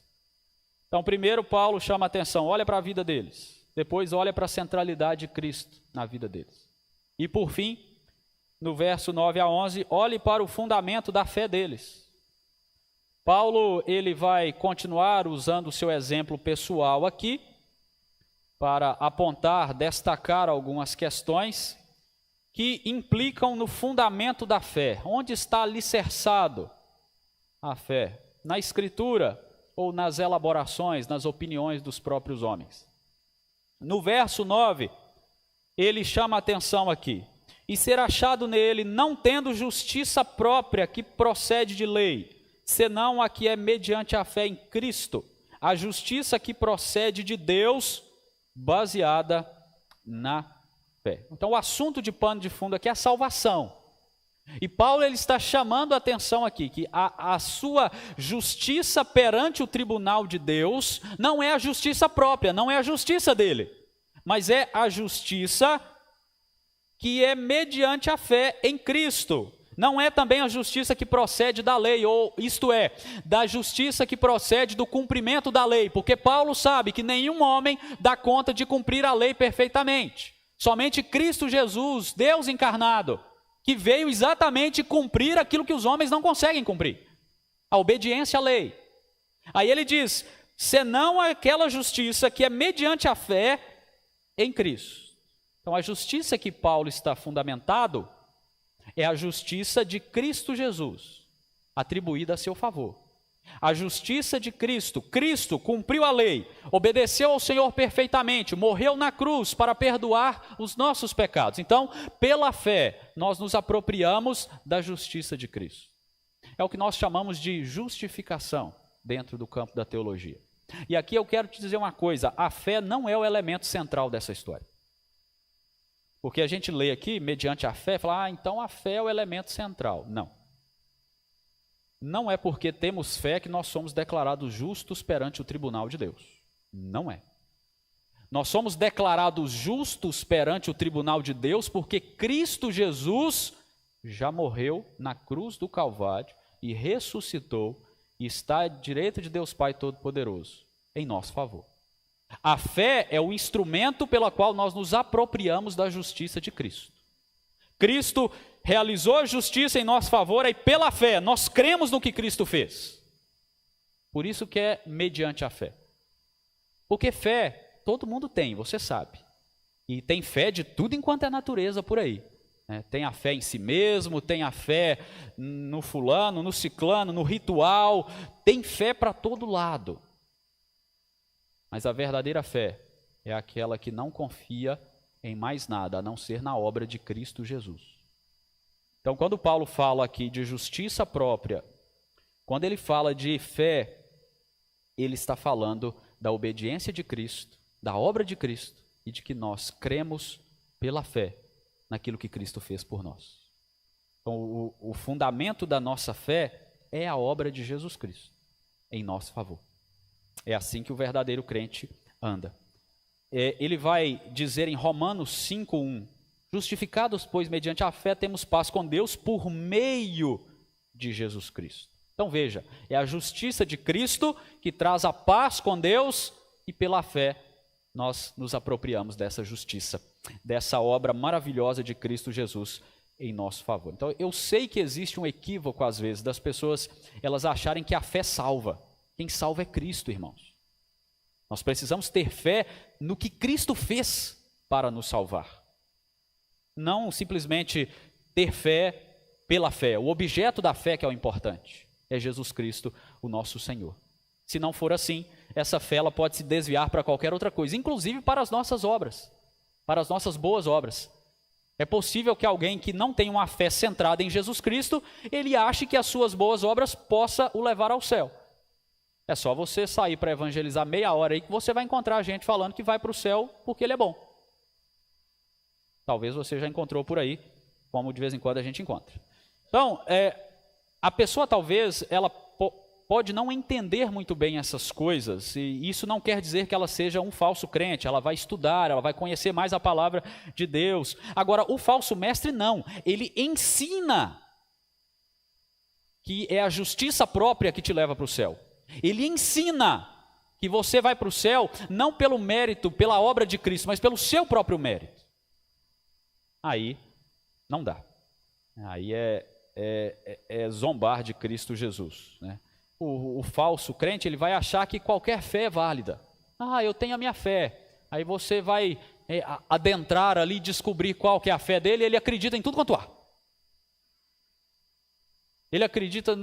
A: Então, primeiro Paulo chama a atenção: olha para a vida deles. Depois olha para a centralidade de Cristo na vida deles. E por fim, no verso 9 a 11, olhe para o fundamento da fé deles. Paulo, ele vai continuar usando o seu exemplo pessoal aqui, para apontar, destacar algumas questões que implicam no fundamento da fé. Onde está alicerçado a fé? Na Escritura ou nas elaborações, nas opiniões dos próprios homens? No verso 9, ele chama a atenção aqui: e ser achado nele, não tendo justiça própria que procede de lei, senão a que é mediante a fé em Cristo, a justiça que procede de Deus, baseada na fé. Então, o assunto de pano de fundo aqui é a salvação. E Paulo, ele está chamando a atenção aqui, que a sua justiça perante o tribunal de Deus não é a justiça própria, não é a justiça dele, mas é a justiça que é mediante a fé em Cristo. Não é também a justiça que procede da lei, ou isto é, da justiça que procede do cumprimento da lei, porque Paulo sabe que nenhum homem dá conta de cumprir a lei perfeitamente. Somente Cristo Jesus, Deus encarnado, que veio exatamente cumprir aquilo que os homens não conseguem cumprir, a obediência à lei. Aí ele diz: senão aquela justiça que é mediante a fé em Cristo. Então, a justiça que Paulo está fundamentado é a justiça de Cristo Jesus, atribuída a seu favor. A justiça de Cristo. Cristo cumpriu a lei, obedeceu ao Senhor perfeitamente, morreu na cruz para perdoar os nossos pecados. Então, pela fé, nós nos apropriamos da justiça de Cristo. É o que nós chamamos de justificação dentro do campo da teologia. E aqui eu quero te dizer uma coisa: a fé não é o elemento central dessa história. Porque a gente lê aqui, mediante a fé, fala: então a fé é o elemento central. Não. Não é porque temos fé que nós somos declarados justos perante o tribunal de Deus. Não é. Nós somos declarados justos perante o tribunal de Deus porque Cristo Jesus já morreu na cruz do Calvário e ressuscitou e está à direita de Deus Pai Todo-Poderoso em nosso favor. A fé é o instrumento pelo qual nós nos apropriamos da justiça de Cristo. Cristo realizou a justiça em nosso favor e pela fé nós cremos no que Cristo fez. Por isso que é mediante a fé. Porque fé todo mundo tem, você sabe. E tem fé de tudo enquanto é natureza por aí. Tem a fé em si mesmo, tem a fé no fulano, no ciclano, no ritual. Tem fé para todo lado. Mas a verdadeira fé é aquela que não confia em mais nada, a não ser na obra de Cristo Jesus. Então, quando Paulo fala aqui de justiça própria, quando ele fala de fé, ele está falando da obediência de Cristo, da obra de Cristo, e de que nós cremos pela fé naquilo que Cristo fez por nós. Então, o fundamento da nossa fé é a obra de Jesus Cristo, em nosso favor. É assim que o verdadeiro crente anda. Ele vai dizer em Romanos 5:1, Justificados, pois, mediante a fé, temos paz com Deus por meio de Jesus Cristo. Então veja, é a justiça de Cristo que traz a paz com Deus e pela fé nós nos apropriamos dessa justiça, dessa obra maravilhosa de Cristo Jesus em nosso favor. Então eu sei que existe um equívoco às vezes das pessoas, elas acharem que a fé salva. Quem salva é Cristo, irmãos. Nós precisamos ter fé no que Cristo fez para nos salvar. Não simplesmente ter fé pela fé. O objeto da fé que é o importante. É Jesus Cristo, o nosso Senhor. Se não for assim, essa fé ela pode se desviar para qualquer outra coisa, inclusive para as nossas obras, para as nossas boas obras. É possível que alguém que não tem uma fé centrada em Jesus Cristo, ele ache que as suas boas obras possam o levar ao céu. É só você sair para evangelizar meia hora aí que você vai encontrar gente falando que vai para o céu porque ele é bom. Talvez você já encontrou por aí, como de vez em quando a gente encontra. Então, a pessoa talvez, ela pode não entender muito bem essas coisas, e isso não quer dizer que ela seja um falso crente, ela vai estudar, ela vai conhecer mais a palavra de Deus. Agora, o falso mestre não, ele ensina que é a justiça própria que te leva para o céu. Ele ensina que você vai para o céu não pelo mérito, pela obra de Cristo, mas pelo seu próprio mérito. Aí não dá. Aí é zombar de Cristo Jesus, né? O falso crente, ele vai achar que qualquer fé é válida. Eu tenho a minha fé. Aí você vai adentrar ali, descobrir qual que é a fé dele, ele acredita em tudo quanto há. Ele acredita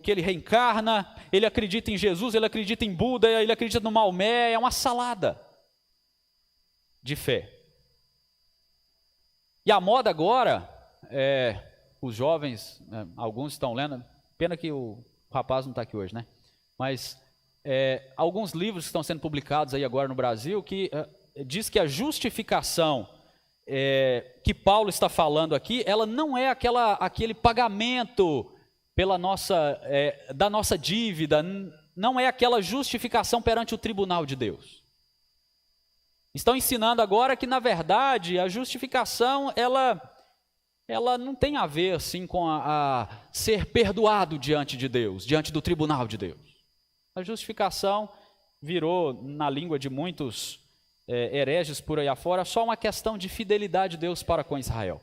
A: que ele reencarna, ele acredita em Jesus, ele acredita em Buda, ele acredita no Maomé, é uma salada de fé. E a moda agora, os jovens, alguns estão lendo, pena que o rapaz não está aqui hoje, né? Mas alguns livros que estão sendo publicados aí agora no Brasil, que diz que a justificação que Paulo está falando aqui, ela não é aquele pagamento da nossa dívida, não é aquela justificação perante o tribunal de Deus. Estão ensinando agora que, na verdade, a justificação, ela não tem a ver assim com a ser perdoado diante de Deus, diante do tribunal de Deus. A justificação virou, na língua de muitos hereges por aí afora, só uma questão de fidelidade de Deus para com Israel.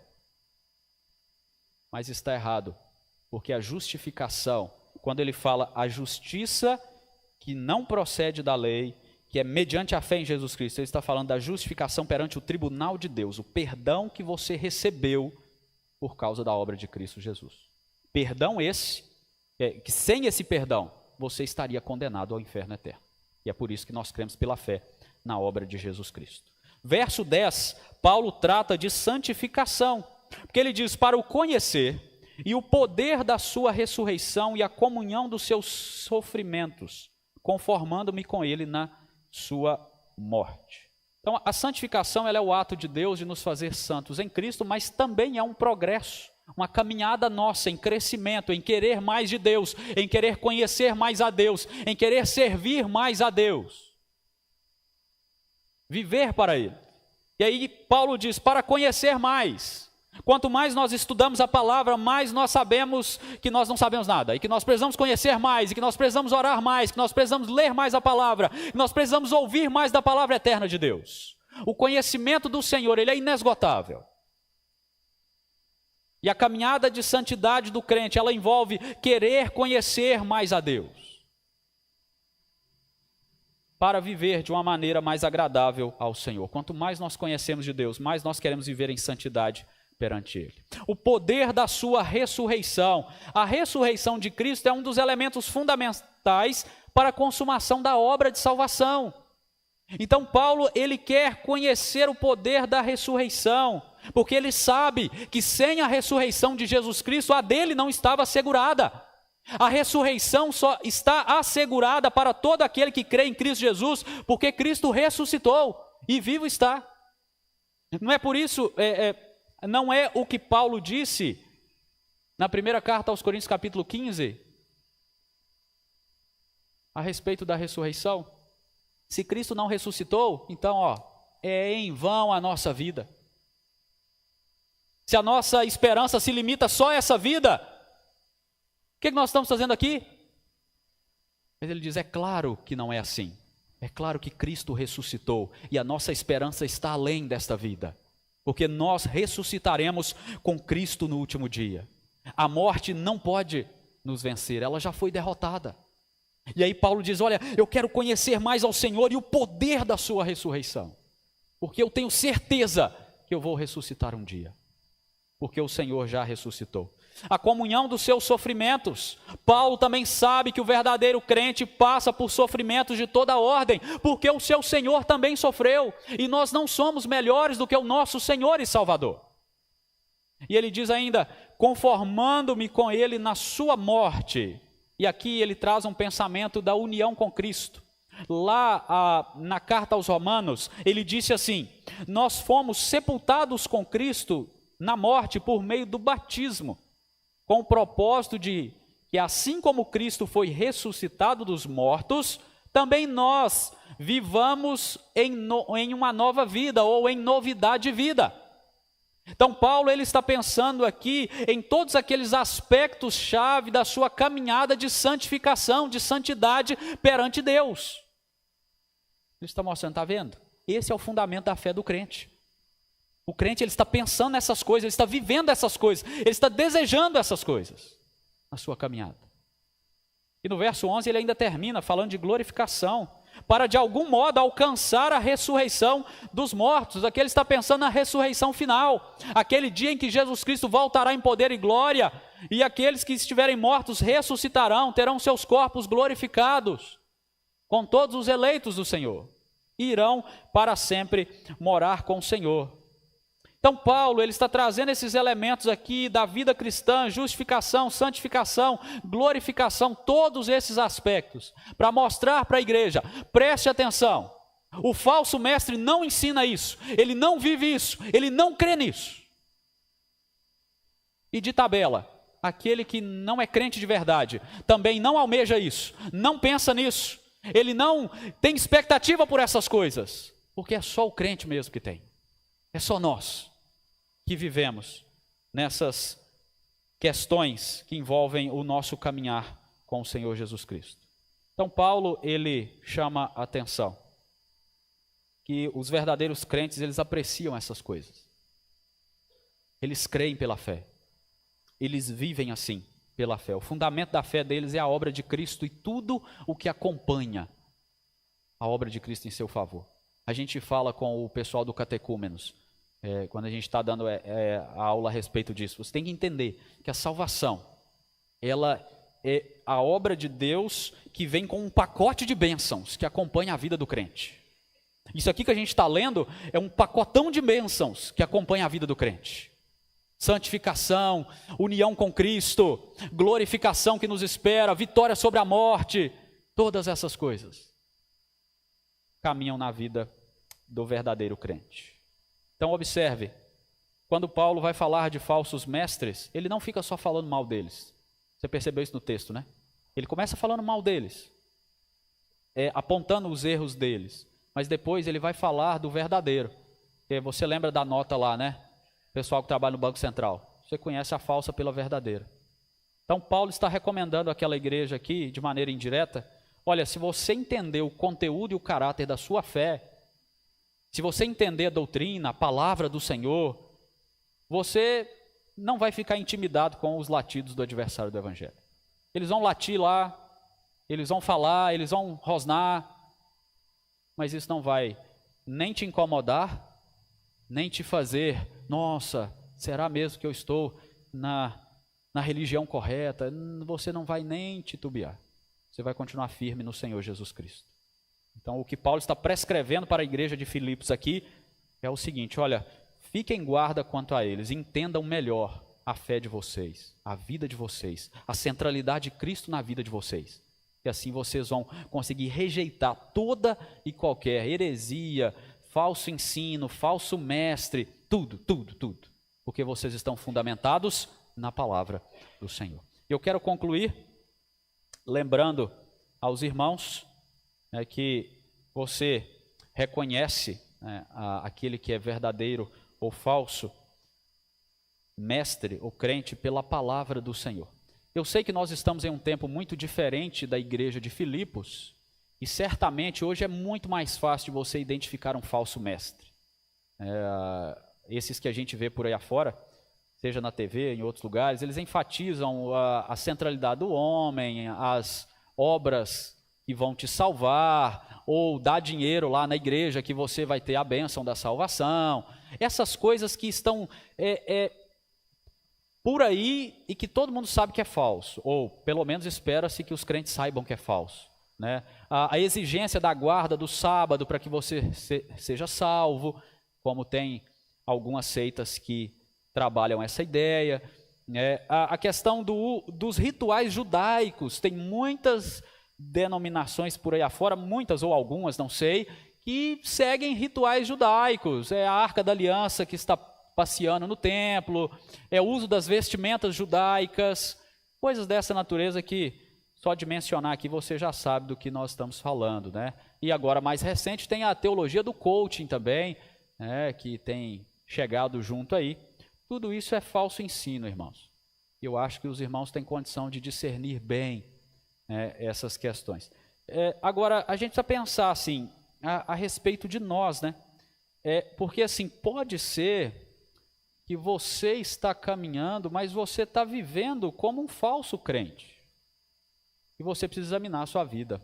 A: Mas está errado, porque a justificação, quando ele fala a justiça que não procede da lei, que é mediante a fé em Jesus Cristo, ele está falando da justificação perante o tribunal de Deus, o perdão que você recebeu por causa da obra de Cristo Jesus. Perdão esse, que sem esse perdão, você estaria condenado ao inferno eterno. E é por isso que nós cremos pela fé na obra de Jesus Cristo. Verso 10, Paulo trata de santificação, porque ele diz, para o conhecer e o poder da sua ressurreição e a comunhão dos seus sofrimentos, conformando-me com ele na sua morte. Então, a santificação ela é o ato de Deus de nos fazer santos em Cristo, mas também é um progresso, uma caminhada nossa em crescimento, em querer mais de Deus, em querer conhecer mais a Deus, em querer servir mais a Deus. Viver para Ele. E aí Paulo diz, para conhecer mais. Quanto mais nós estudamos a palavra, mais nós sabemos que nós não sabemos nada, e que nós precisamos conhecer mais, e que nós precisamos orar mais, que nós precisamos ler mais a palavra, que nós precisamos ouvir mais da palavra eterna de Deus. O conhecimento do Senhor, ele é inesgotável. E a caminhada de santidade do crente, ela envolve querer conhecer mais a Deus, para viver de uma maneira mais agradável ao Senhor. Quanto mais nós conhecemos de Deus, mais nós queremos viver em santidade perante Ele. O poder da sua ressurreição. A ressurreição de Cristo é um dos elementos fundamentais para a consumação da obra de salvação. Então Paulo, ele quer conhecer o poder da ressurreição, porque ele sabe que sem a ressurreição de Jesus Cristo, a dele não estava assegurada. A ressurreição só está assegurada para todo aquele que crê em Cristo Jesus, porque Cristo ressuscitou e vivo está. Não é por isso... Não é o que Paulo disse na primeira carta aos Coríntios, capítulo 15, a respeito da ressurreição? Se Cristo não ressuscitou, então, é em vão a nossa vida. Se a nossa esperança se limita só a essa vida, o que nós estamos fazendo aqui? Mas ele diz, é claro que não é assim. É claro que Cristo ressuscitou e a nossa esperança está além desta vida. Porque nós ressuscitaremos com Cristo no último dia. A morte não pode nos vencer, ela já foi derrotada. E aí Paulo diz, olha, eu quero conhecer mais ao Senhor e o poder da sua ressurreição. Porque eu tenho certeza que eu vou ressuscitar um dia. Porque o Senhor já ressuscitou. A comunhão dos seus sofrimentos. Paulo também sabe que o verdadeiro crente passa por sofrimentos de toda ordem, porque o seu Senhor também sofreu, e nós não somos melhores do que o nosso Senhor e Salvador. E ele diz ainda, conformando-me com ele na sua morte. E aqui ele traz um pensamento da união com Cristo. Lá na carta aos Romanos, ele disse assim, nós fomos sepultados com Cristo na morte por meio do batismo, com o propósito de que assim como Cristo foi ressuscitado dos mortos, também nós vivamos em uma nova vida, ou em novidade de vida. Então Paulo ele está pensando aqui em todos aqueles aspectos-chave da sua caminhada de santificação, de santidade perante Deus. Ele está mostrando, está vendo? Esse é o fundamento da fé do crente. O crente ele está pensando nessas coisas, ele está vivendo essas coisas, ele está desejando essas coisas na sua caminhada. E no verso 11 ele ainda termina falando de glorificação, para de algum modo alcançar a ressurreição dos mortos. Aqui ele está pensando na ressurreição final, aquele dia em que Jesus Cristo voltará em poder e glória, e aqueles que estiverem mortos ressuscitarão, terão seus corpos glorificados, com todos os eleitos do Senhor, e irão para sempre morar com o Senhor. Então Paulo, ele está trazendo esses elementos aqui da vida cristã, justificação, santificação, glorificação, todos esses aspectos, para mostrar para a igreja, preste atenção, o falso mestre não ensina isso, ele não vive isso, ele não crê nisso. E de tabela, aquele que não é crente de verdade, também não almeja isso, não pensa nisso, ele não tem expectativa por essas coisas, porque é só o crente mesmo que tem, é só nós que vivemos nessas questões que envolvem o nosso caminhar com o Senhor Jesus Cristo. Então Paulo, ele chama a atenção que os verdadeiros crentes, eles apreciam essas coisas. Eles creem pela fé. Eles vivem assim, pela fé. O fundamento da fé deles é a obra de Cristo e tudo o que acompanha a obra de Cristo em seu favor. A gente fala com o pessoal do Catecúmenos, quando a gente está dando a aula a respeito disso, você tem que entender que a salvação, ela é a obra de Deus que vem com um pacote de bênçãos que acompanha a vida do crente. Isso aqui que a gente está lendo é um pacotão de bênçãos que acompanha a vida do crente. Santificação, união com Cristo, glorificação que nos espera, vitória sobre a morte, todas essas coisas caminham na vida do verdadeiro crente. Então observe, quando Paulo vai falar de falsos mestres, ele não fica só falando mal deles. Você percebeu isso no texto, né? Ele começa falando mal deles, apontando os erros deles, mas depois ele vai falar do verdadeiro. Você lembra da nota lá, né? Pessoal que trabalha no Banco Central. Você conhece a falsa pela verdadeira. Então Paulo está recomendando àquela igreja aqui, de maneira indireta, olha, se você entender o conteúdo e o caráter da sua fé, se você entender a doutrina, a palavra do Senhor, você não vai ficar intimidado com os latidos do adversário do Evangelho. Eles vão latir lá, eles vão falar, eles vão rosnar, mas isso não vai nem te incomodar, nem te fazer, nossa, será mesmo que eu estou na religião correta? Você não vai nem titubear, você vai continuar firme no Senhor Jesus Cristo. Então, o que Paulo está prescrevendo para a igreja de Filipos aqui é o seguinte, olha, fiquem em guarda quanto a eles, entendam melhor a fé de vocês, a vida de vocês, a centralidade de Cristo na vida de vocês. E assim vocês vão conseguir rejeitar toda e qualquer heresia, falso ensino, falso mestre, tudo. Porque vocês estão fundamentados na palavra do Senhor. Eu quero concluir lembrando aos irmãos que você reconhece né, aquele que é verdadeiro ou falso, mestre ou crente pela palavra do Senhor. Eu sei que nós estamos em um tempo muito diferente da igreja de Filipos, e certamente hoje é muito mais fácil de você identificar um falso mestre. Esses que a gente vê por aí afora, seja na TV, em outros lugares, eles enfatizam a centralidade do homem, as obras que vão te salvar, ou dar dinheiro lá na igreja que você vai ter a bênção da salvação. Essas coisas que estão por aí e que todo mundo sabe que é falso, ou pelo menos espera-se que os crentes saibam que é falso, né? A exigência da guarda do sábado para que você seja salvo, como tem algumas seitas que trabalham essa ideia, né? A questão dos rituais judaicos, tem muitas denominações por aí afora, muitas ou algumas, não sei, que seguem rituais judaicos. É a Arca da Aliança que está passeando no templo, é o uso das vestimentas judaicas, coisas dessa natureza que só de mencionar aqui você já sabe do que nós estamos falando, né? E agora, mais recente, tem a teologia do coaching também, né, que tem chegado junto aí. Tudo isso é falso ensino, irmãos. Eu acho que os irmãos têm condição de discernir bem, né, essas questões. Agora, a gente precisa pensar assim, a respeito de nós, né? Porque assim, pode ser que você está caminhando, mas você está vivendo como um falso crente. E você precisa examinar a sua vida.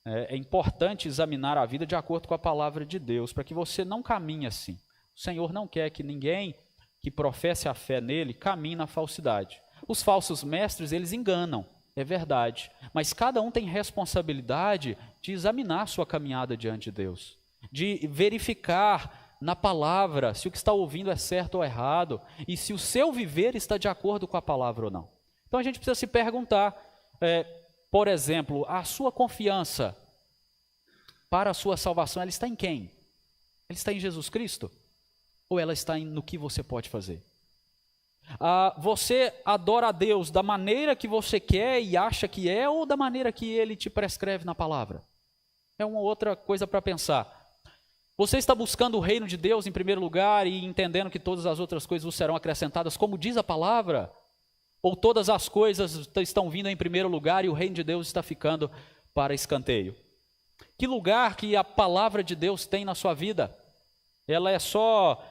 A: É importante examinar a vida de acordo com a palavra de Deus, para que você não caminhe assim. O Senhor não quer que ninguém que professe a fé nele caminhe na falsidade. Os falsos mestres, eles enganam, é verdade. Mas cada um tem responsabilidade de examinar a sua caminhada diante de Deus, de verificar na palavra se o que está ouvindo é certo ou errado, e se o seu viver está de acordo com a palavra ou não. Então a gente precisa se perguntar, por exemplo, a sua confiança para a sua salvação, ela está em quem? Ela está em Jesus Cristo? Ou ela está no que você pode fazer? Você adora a Deus da maneira que você quer e acha que é, ou da maneira que Ele te prescreve na palavra? É uma outra coisa para pensar. Você está buscando o reino de Deus em primeiro lugar e entendendo que todas as outras coisas vos serão acrescentadas, como diz a palavra? Ou todas as coisas estão vindo em primeiro lugar e o reino de Deus está ficando para escanteio? Que lugar que a palavra de Deus tem na sua vida? Ela é só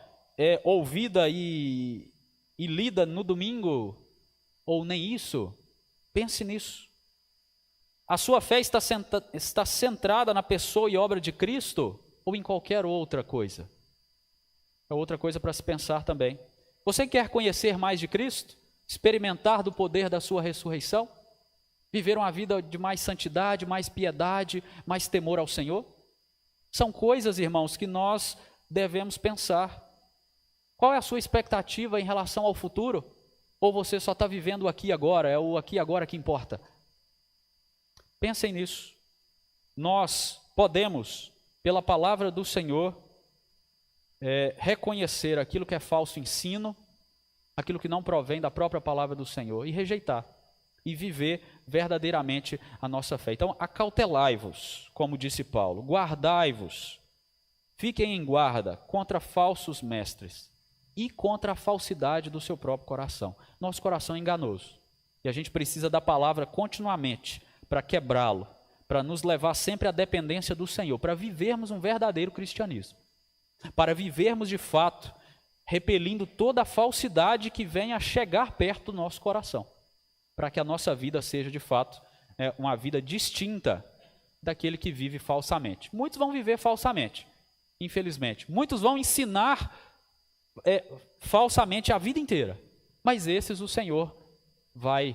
A: ouvida e lida no domingo? Ou nem isso? Pense nisso. A sua fé está centrada na pessoa e obra de Cristo? Ou em qualquer outra coisa? É outra coisa para se pensar também. Você quer conhecer mais de Cristo? Experimentar do poder da sua ressurreição? Viver uma vida de mais santidade, mais piedade, mais temor ao Senhor? São coisas, irmãos, que nós devemos pensar. Qual é a sua expectativa em relação ao futuro? Ou você só está vivendo o aqui e agora? É o aqui e agora que importa? Pensem nisso. Nós podemos, pela palavra do Senhor, reconhecer aquilo que é falso ensino, aquilo que não provém da própria palavra do Senhor, e rejeitar, e viver verdadeiramente a nossa fé. Então, acautelai-vos, como disse Paulo, guardai-vos, fiquem em guarda contra falsos mestres e contra a falsidade do seu próprio coração. Nosso coração é enganoso, e a gente precisa da palavra continuamente para quebrá-lo, para nos levar sempre à dependência do Senhor, para vivermos um verdadeiro cristianismo, para vivermos de fato, repelindo toda a falsidade que venha a chegar perto do nosso coração, para que a nossa vida seja de fato uma vida distinta daquele que vive falsamente. Muitos vão viver falsamente, infelizmente. Muitos vão ensinar falsamente a vida inteira, mas esses o Senhor vai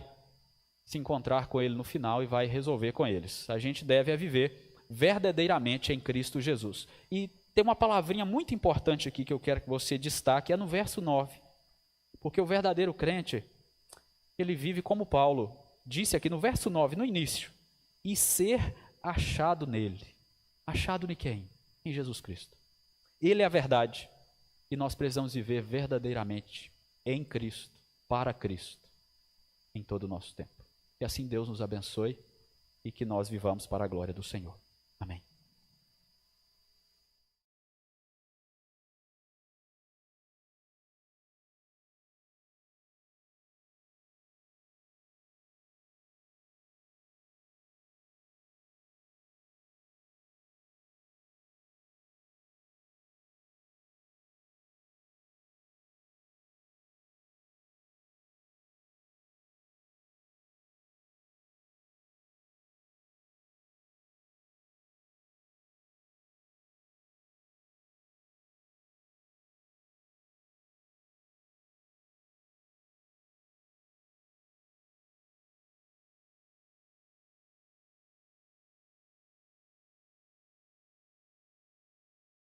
A: se encontrar com ele no final e vai resolver com eles. A gente deve viver verdadeiramente em Cristo Jesus. E tem uma palavrinha muito importante aqui que eu quero que você destaque, é no verso 9. Porque o verdadeiro crente, ele vive como Paulo disse aqui no verso 9, no início, e ser achado nele. Achado em quem? Em Jesus Cristo. Ele é a verdade, e nós precisamos viver verdadeiramente em Cristo, para Cristo, em todo o nosso tempo. Que assim Deus nos abençoe e que nós vivamos para a glória do Senhor.